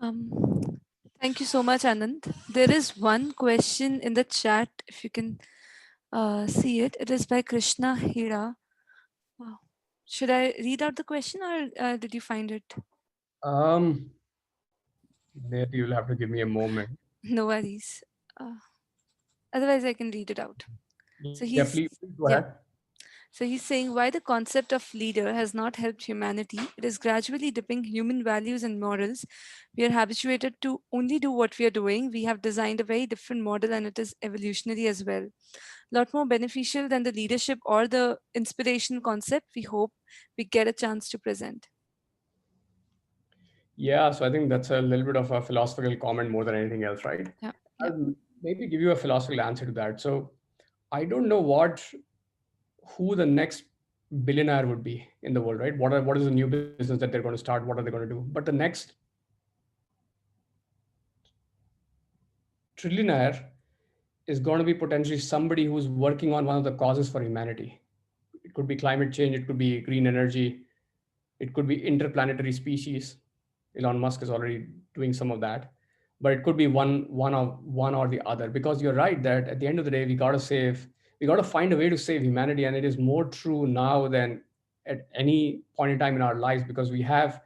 B: Um, Thank you so much, Anand. There is one question in the chat, if you can see it. It is by Krishna Hira. Wow. Should I read out the question, or did you find it?
A: Um, Maybe you'll have to give me a moment.
B: No worries. Uh, Otherwise, I can read it out. So
A: Yeah, please go
B: yeah.
A: ahead.
B: So he's saying why the concept of leader has not helped humanity. It is gradually dipping human values and morals. We are habituated to only do what we are doing. We have designed a very different model, and it is evolutionary as well. A lot more beneficial than the leadership or the inspiration concept we hope we get a chance to present.
A: Yeah, so I think that's a little bit of a philosophical comment more than anything else, right?
B: Yeah, yeah.
A: I'll maybe give you a philosophical answer to that. So I don't know who the next billionaire would be in the world, right? What is the new business that they're going to start? What are they going to do? But the next trillionaire is going to be potentially somebody who's working on one of the causes for humanity. It could be climate change, it could be green energy, It could be interplanetary species. Elon Musk is already doing some of that, but it could be one or the other. Because you're right that at the end of the day, we got to find a way to save humanity, and it is more true now than at any point in time in our lives, because we have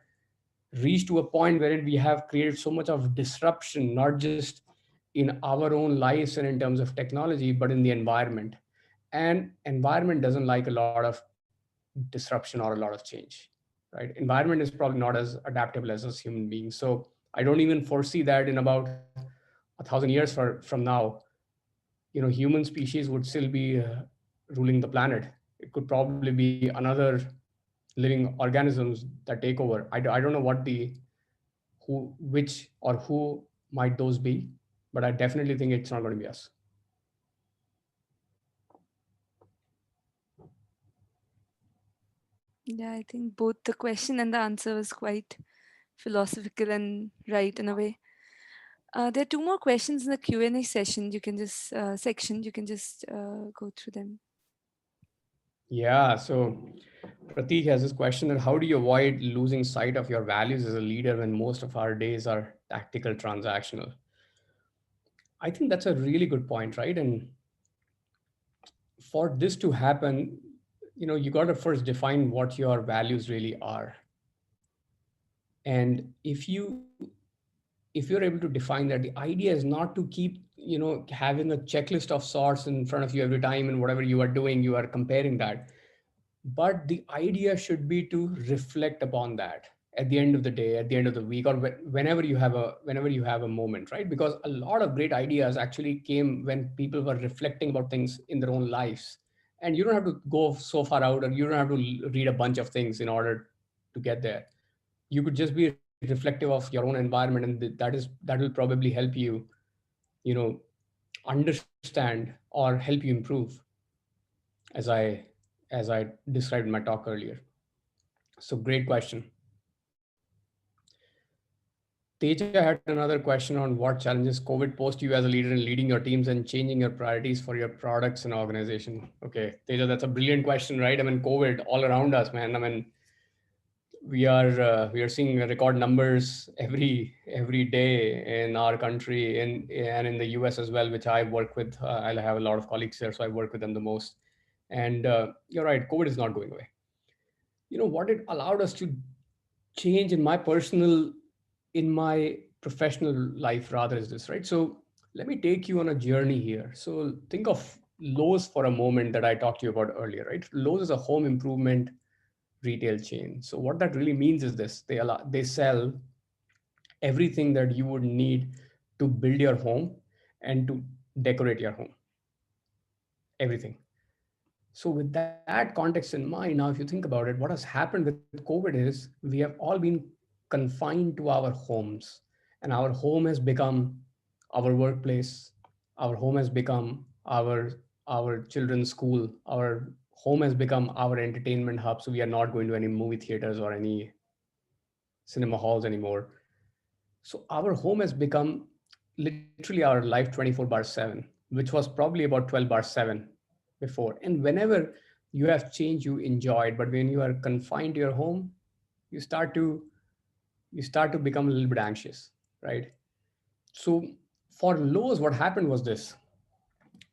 A: reached to a point wherein we have created so much of disruption, not just in our own lives and in terms of technology, but in the environment. And environment doesn't like a lot of disruption or a lot of change, right? Environment is probably not as adaptable as us human beings. So I don't even foresee that in about 1,000 years from now, human species would still be ruling the planet. It could probably be another living organisms that take over. I don't know which or who might those be, but I definitely think it's not going to be us.
B: Yeah, I think both the question and the answer was quite philosophical and right in a way. There are two more questions in the Q&A session. You can just section. You can just go through them.
A: Yeah. So Pratik has this question that how do you avoid losing sight of your values as a leader when most of our days are tactical, transactional? I think that's a really good point, right? And for this to happen, you got to first define what your values really are. And if you're able to define that, the idea is not to keep having a checklist of sorts in front of you every time, and whatever you are doing you are comparing that. But the idea should be to reflect upon that at the end of the day, at the end of the week, or whenever you have a moment, right? Because a lot of great ideas actually came when people were reflecting about things in their own lives. And you don't have to go so far out, or you don't have to read a bunch of things in order to get there. You could just be reflective of your own environment, and that will probably help you you know understand or help you improve, as I described in my talk earlier. So great question. Teja had another question on what challenges COVID posed you as a leader in leading your teams and changing your priorities for your products and organization. Okay, Teja, that's a brilliant question, right? I mean, COVID all around us, man. I mean, we are seeing record numbers every day in our country and in the US as well, which I work with. I have a lot of colleagues there, so I work with them the most. And you're right, COVID is not going away. What it allowed us to change in my professional life rather is this, right? So let me take you on a journey here. So think of Lowe's for a moment, that I talked to you about earlier, right? Lowe's is a home improvement retail chain. So what that really means is this: they sell everything that you would need to build your home and to decorate your home, everything. So with that context in mind, now if you think about it, what has happened with COVID is we have all been confined to our homes, and our home has become our workplace. Our home has become our children's school. Our home has become our entertainment hub. So we are not going to any movie theaters or any cinema halls anymore. So our home has become literally our life 24/7, which was probably about 12/7 before. And whenever you have change, you enjoy it. But when you are confined to your home, you start to you start to become a little bit anxious, right? So for Lowe's, what happened was this: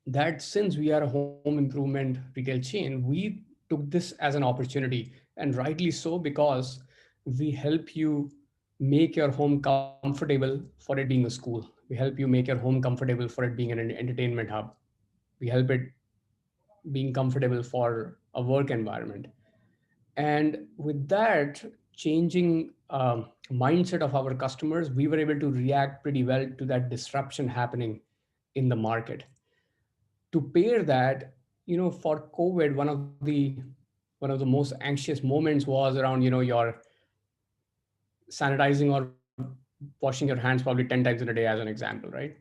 A: that since we are a home improvement retail chain, we took this as an opportunity, and rightly so, because we help you make your home comfortable for it being a school. We help you make your home comfortable for it being an entertainment hub. We help it being comfortable for a work environment. And with that changing mindset of our customers, we were able to react pretty well to that disruption happening in the market. To pair that, for COVID, one of the most anxious moments was around, your sanitizing or washing your hands probably 10 times in a day, as an example, right?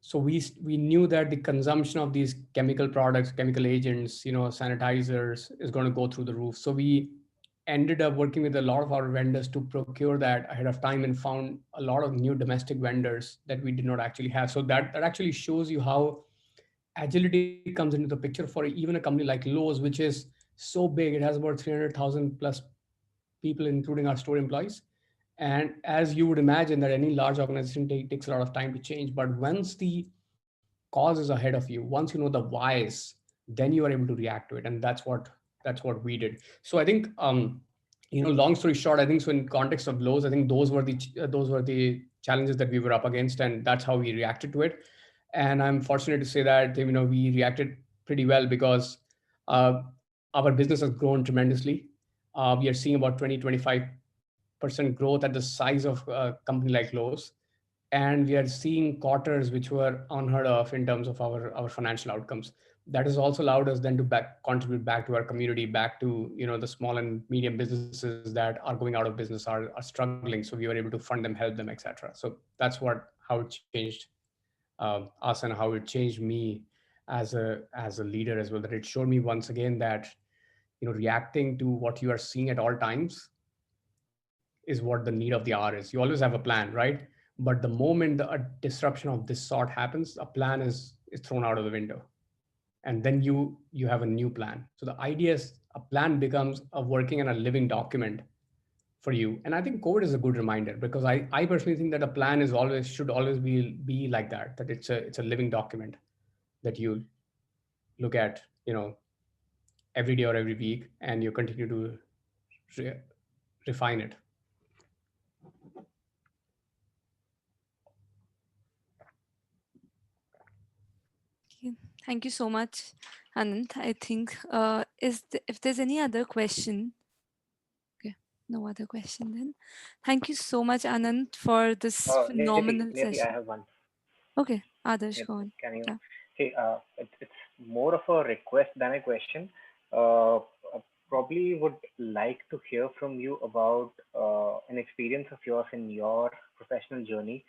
A: So we knew that the consumption of these chemical products, chemical agents, sanitizers, is going to go through the roof. So we ended up working with a lot of our vendors to procure that ahead of time, and found a lot of new domestic vendors that we did not actually have. So that actually shows you how agility comes into the picture for even a company like Lowe's, which is so big. It has about 300,000 plus people, including our store employees. And as you would imagine, that any large organization takes a lot of time to change. But once the cause is ahead of you, once you know the whys, then you are able to react to it. And that's what we did. So I think, long story short, I think so in context of Lowe's, I think those were the challenges that we were up against, and that's how we reacted to it. And I'm fortunate to say that we reacted pretty well, because uh, our business has grown tremendously. We are seeing about 20-25% growth at the size of a company like Lowe's, and we are seeing quarters which were unheard of in terms of our financial outcomes. That has also allowed us then to contribute back to our community, back to the small and medium businesses that are going out of business, are struggling. So we were able to fund them, help them, etc. So that's how it changed us, and how it changed me as a leader as well. That it showed me once again that reacting to what you are seeing at all times is what the need of the hour is. You always have a plan, right? But the moment a disruption of this sort happens, a plan is thrown out of the window, and then you have a new plan. So the idea is a plan becomes a working and a living document for you. And I think COVID is a good reminder, because I personally think that a plan should always be like that it's a living document that you look at every day or every week, and you continue to re- refine it.
B: Okay. Thank you so much, Anant. I think if there's any other question, okay, no other question then. Thank you so much, Anant, for this phenomenal
C: Niti, I
B: session.
C: have one.
B: Okay, Adarsh, go on.
C: Can you
B: Yeah.
C: see? It's more of a request than a question. Probably would like to hear from you about an experience of yours in your professional journey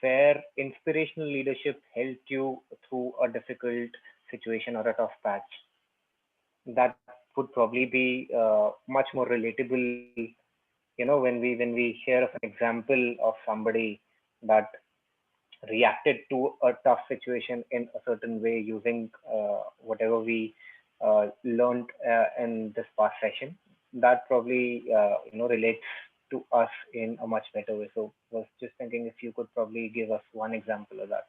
C: where inspirational leadership helped you through a difficult situation or a tough patch. That would probably be much more relatable. When we hear of an example of somebody that reacted to a tough situation in a certain way using whatever we learned in this past session, that probably relates to us in a much better way. So was just thinking if you could probably give us one example of that.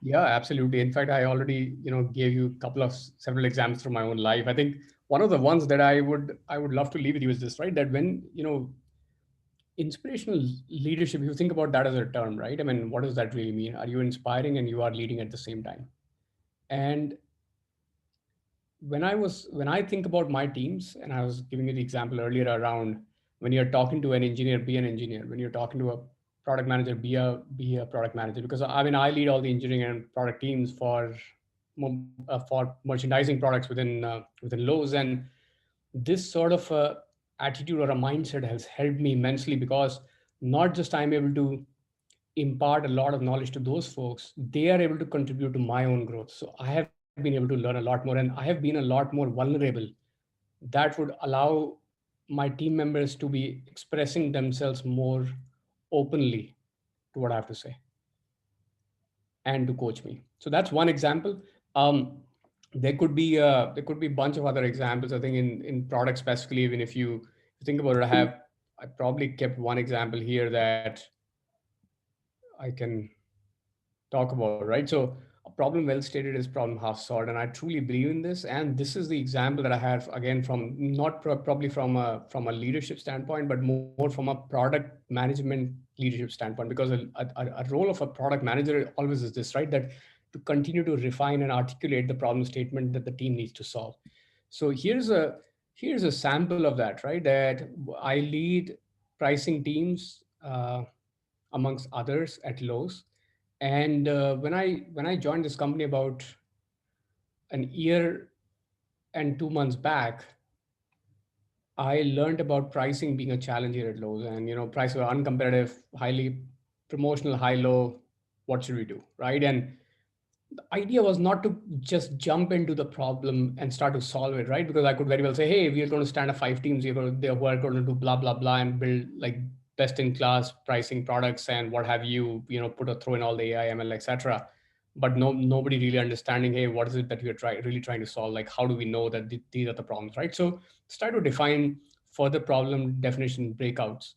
A: Yeah, absolutely. In fact, I already, gave you a couple of several examples from my own life. I think one of the ones that I would love to leave with you is this, right? That when, inspirational leadership, you think about that as a term, right? I mean, what does that really mean? Are you inspiring and you are leading at the same time? And when I think about my teams, and I was giving you the example earlier around, when you're talking to an engineer, be an engineer. When you're talking to a product manager, be a product manager. Because I mean, I lead all the engineering and product teams for merchandising products within Lowe's. And this sort of attitude or a mindset has helped me immensely, because not just I'm able to impart a lot of knowledge to those folks, they are able to contribute to my own growth. So I have been able to learn a lot more, and I have been a lot more vulnerable. That would allow my team members to be expressing themselves more openly to what I have to say, and to coach me. So that's one example. Um, there could be a bunch of other examples. I think in product specifically, even if you think about it, I probably kept one example here that I can talk about, right? So a problem well stated is problem half solved, and I truly believe in this. And this is the example that I have, again, from not probably from a leadership standpoint, but more from a product management leadership standpoint. Because a role of a product manager always is this, right? That to continue to refine and articulate the problem statement that the team needs to solve. So here's a sample of that, right? That I lead pricing teams, amongst others, at Lowe's. And when I joined this company about an year and 2 months back, I learned about pricing being a challenge here at Lowe's. And prices were uncompetitive, highly promotional, high low. What should we do, right? And the idea was not to just jump into the problem and start to solve it, right? Because I could very well say, hey, we are going to stand up 5 teams here who are going to do blah blah blah and build like best in class pricing products and what have you, throw in all the AI, ML, etc. But nobody really understanding, hey, what is it that we are really trying to solve? Like, how do we know that these are the problems, right? So start to define further problem definition breakouts.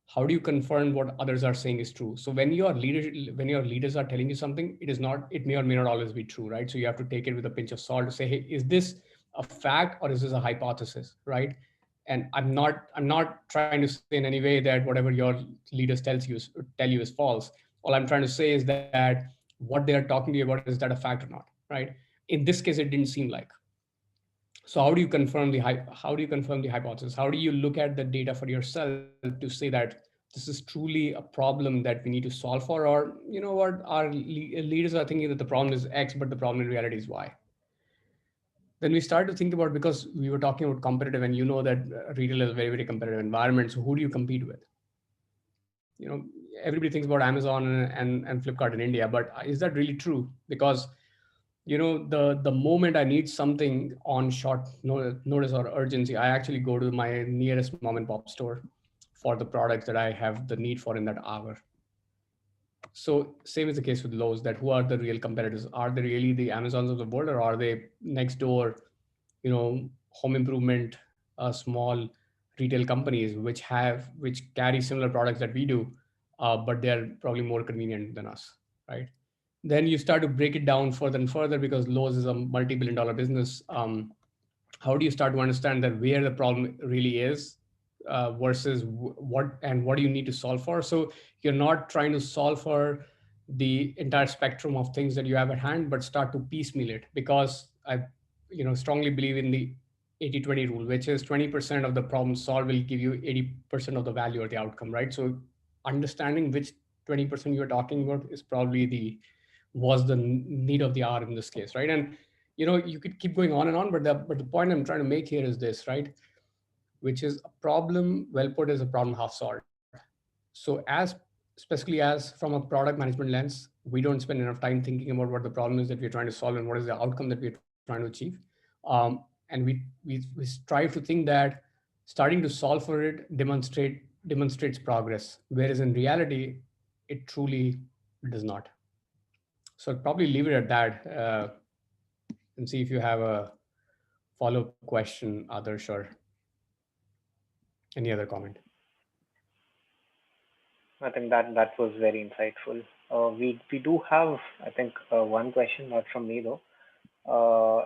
A: How do you confirm what others are saying is true? So when your leaders are telling you something, it may or may not always be true, right? So you have to take it with a pinch of salt to say, hey, is this a fact or is this a hypothesis, right? And I'm not trying to say in any way that whatever your leaders tell you is false. All I'm trying to say is that what they are talking to you about, is that a fact or not, right? In this case, it didn't seem like. So how do you confirm the hypothesis? How do you look at the data for yourself to say that this is truly a problem that we need to solve for? Or you know what, our leaders are thinking that the problem is X, but the problem in reality is Y. Then we start to think about, because we were talking about competitive, and you know that retail is a very, very competitive environment. So who do you compete with? Everybody thinks about Amazon and Flipkart in India, but is that really true? Because the moment I need something on short notice or urgency, I actually go to my nearest mom and pop store for the products that I have the need for in that hour. So same is the case with Lowe's, that who are the real competitors? Are they really the Amazons of the world, or are they next door, home improvement, small retail companies which carry similar products that we do, but they're probably more convenient than us, right? Then you start to break it down further and further, because Lowe's is a multi-billion dollar business. How do you start to understand that where the problem really is, versus what do you need to solve for? So you're not trying to solve for the entire spectrum of things that you have at hand, but start to piecemeal it, because I strongly believe in the 80-20 rule, which is 20% of the problem solved will give you 80% of the value or the outcome, right? So understanding which 20% you're talking about is probably was the need of the hour in this case, right? And you could keep going on and on, but the point I'm trying to make here is this, right? Which is, a problem well put is a problem half solved. So especially as from a product management lens, we don't spend enough time thinking about what the problem is that we're trying to solve and what is the outcome that we're trying to achieve. And we strive to think that starting to solve for it demonstrates progress, whereas in reality it truly does not. So I'll probably leave it at that, and see if you have a follow-up question, Adarsh, or any other comment.
C: I think that was very insightful. We do have, I think, one question, not from me though.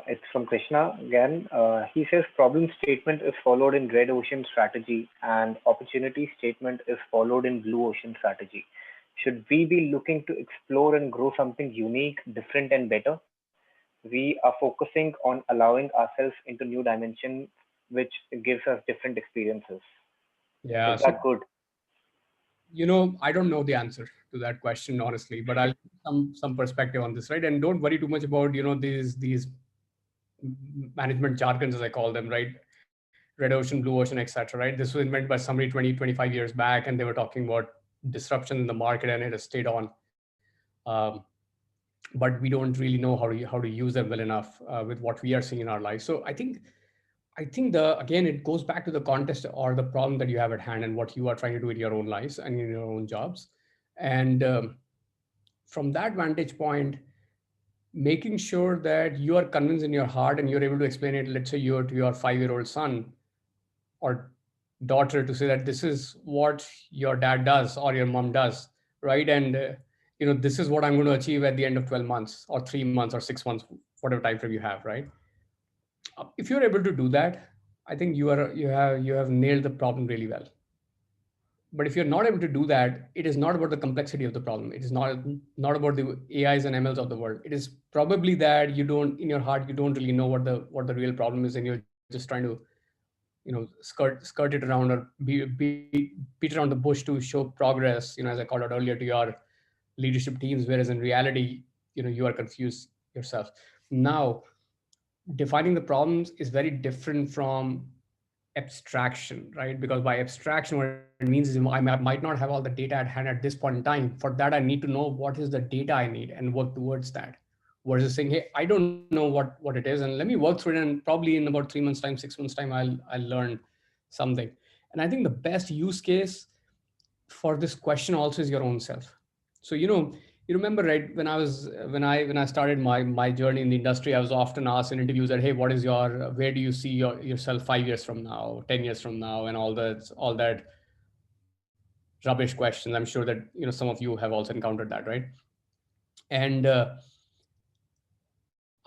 C: It's from Krishna again. He says problem statement is followed in red ocean strategy and opportunity statement is followed in blue ocean strategy. Should we be looking to explore and grow something unique, different, and better? We are focusing on allowing ourselves into new dimensions, which gives us different experiences.
A: Yeah.
C: Is
A: So
C: that good?
A: I don't know the answer to that question, honestly, but I'll give some perspective on this, right? And don't worry too much about these management jargons, as I call them, right? Red ocean, blue ocean, etc., right? This was invented by somebody 20-25 years back, and they were talking about disruption in the market, and it has stayed on. um, but we don't really know how to use them well enough, with what we are seeing in our lives. So I think the again, it goes back to the context or the problem that you have at hand and what you are trying to do in your own lives and in your own jobs. And from that vantage point, making sure that you are convinced in your heart and you're able to explain it, let's say you're to your 5-year-old son or daughter, to say that this is what your dad does or your mom does, right? And this is what I'm going to achieve at the end of 12 months or 3 months or 6 months, whatever time frame you have, right? If you're able to do that, I think you have nailed the problem really well. But if you're not able to do that, it is not about the complexity of the problem. It is not about the AIs and MLs of the world. It is probably that you don't, in your heart, you don't really know what the real problem is, and you're just trying to skirt it around, or beat around the bush to show progress, as I called out earlier, to your leadership teams, whereas in reality, you are confused yourself. Now, defining the problems is very different from abstraction, right? Because by abstraction, what it means is might not have all the data at hand at this point in time. For that, I need to know what is the data I need and work towards that. Versus saying, hey, I don't know what it is, and let me work through it, and probably in about 3 months time, 6 months time, I'll learn something. And I think the best use case for this question also is your own self. So You remember, right? When I started my journey in the industry, I was often asked in interviews that, hey, what is your where do you see yourself 5 years from now, 10 years from now, and all that rubbish questions. I'm sure that some of you have also encountered that, right? And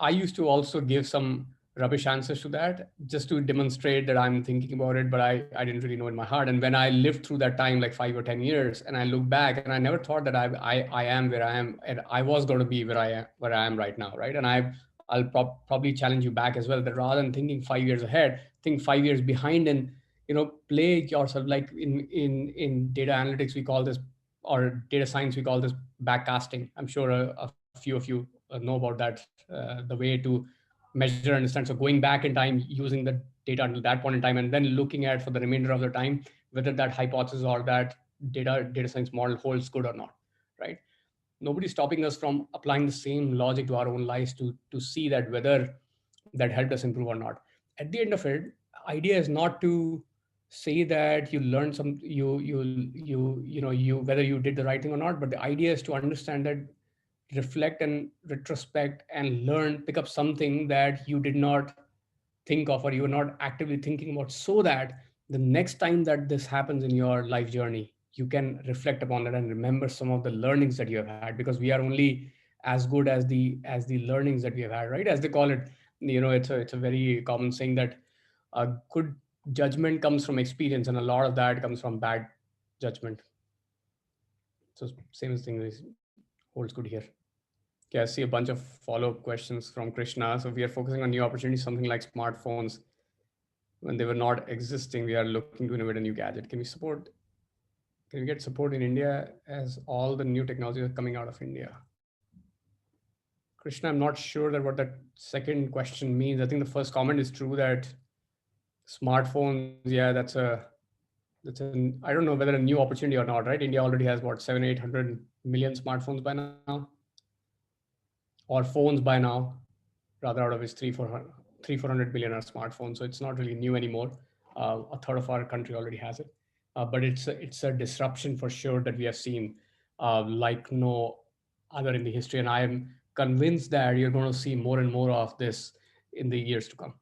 A: I used to also give some rubbish answers to that just to demonstrate that I'm thinking about it, but I didn't really know in my heart. And when I lived through that time, like 5 or 10 years, and I look back and I never thought that I am where I am and I was going to be where I am right now, right? And I'll probably challenge you back as well that rather than thinking 5 years ahead, think 5 years behind and play yourself like in data analytics we call this, or data science we call this backcasting. I'm sure a few of you know about that, the way to measure and understand. So going back in time using the data until that point in time and then looking at for the remainder of the time whether that hypothesis or that data science model holds good or not, right? Nobody's stopping us from applying the same logic to our own lives to see that whether that helped us improve or not. At the end of it, idea is not to say that you learned some you whether you did the right thing or not, but the idea is to understand that, reflect and retrospect and learn, pick up something that you did not think of or you were not actively thinking about, so that the next time that this happens in your life journey you can reflect upon it and remember some of the learnings that you have had, because we are only as good as the learnings that we have had, right? As they call it, it's a very common saying that a good judgment comes from experience and a lot of that comes from bad judgment. So same thing holds good here. Okay, I see a bunch of follow-up questions from Krishna. So we are focusing on new opportunities, something like smartphones. When they were not existing, we are looking to innovate a new gadget. Can we get support in India as all the new technologies are coming out of India? Krishna, I'm not sure that what that second question means. I think the first comment is true that smartphones, yeah, I don't know whether a new opportunity or not, right? India already has what, 700-800 million smartphones by now, or phones by now, rather, out of which 300-400 billion are smartphones. So it's not really new anymore. A third of our country already has it. But it's a disruption for sure that we have seen like no other in the history. And I am convinced that you're going to see more and more of this in the years to come.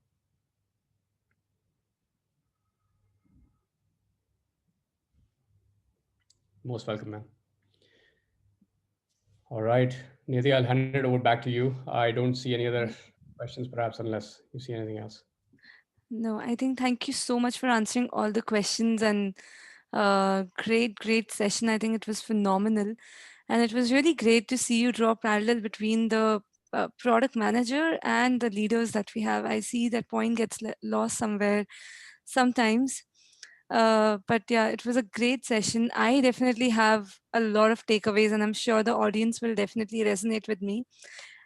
A: Most welcome, man. All right, Nidhi, I'll hand it over back to you. I don't see any other questions, perhaps, unless you see anything else.
B: No, I think thank you so much for answering all the questions and great session. I think it was phenomenal. And it was really great to see you draw parallel between the product manager and the leaders that we have. I see that point gets lost somewhere sometimes. But yeah, it was a great session. I definitely have a lot of takeaways, and I'm sure the audience will definitely resonate with me.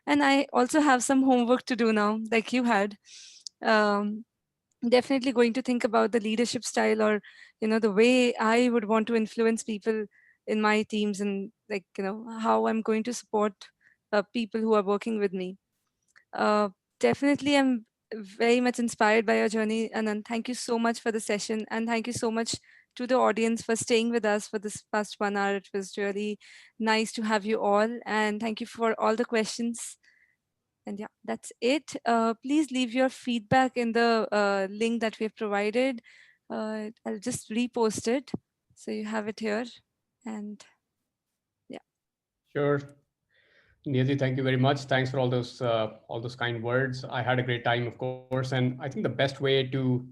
B: And I also have some homework to do now, like you had. Um, Definitely going to think about the leadership style, or the way I would want to influence people in my teams, and like how I'm going to support people who are working with me. uh, Definitely I'm very much inspired by your journey, and then thank you so much for the session, and thank you so much to the audience for staying with us for this past 1 hour. It was really nice to have you all, and thank you for all the questions. And yeah, that's it. Please leave your feedback in the link that we have provided. I'll just repost it so you have it here. And yeah.
A: Sure. Nidhi, thank you very much. Thanks for all those kind words. I had a great time, of course, and I think the best way to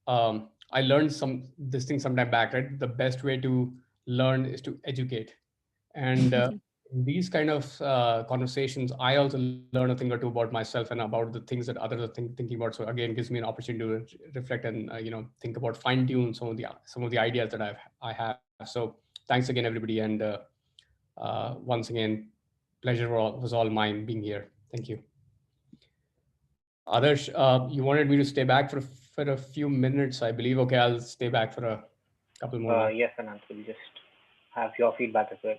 A: I learned this thing sometime back, right? The best way to learn is to educate, and in these kind of conversations, I also learn a thing or two about myself and about the things that others are thinking about. So again, gives me an opportunity to reflect and think about, fine tune some of the ideas that I have. So thanks again, everybody, and once again, pleasure was all mine being here. Thank you. Others, you wanted me to stay back for a few minutes, I believe. Okay, I'll stay back for a couple more minutes.
C: Yes, Anant, we'll just have your feedback as well.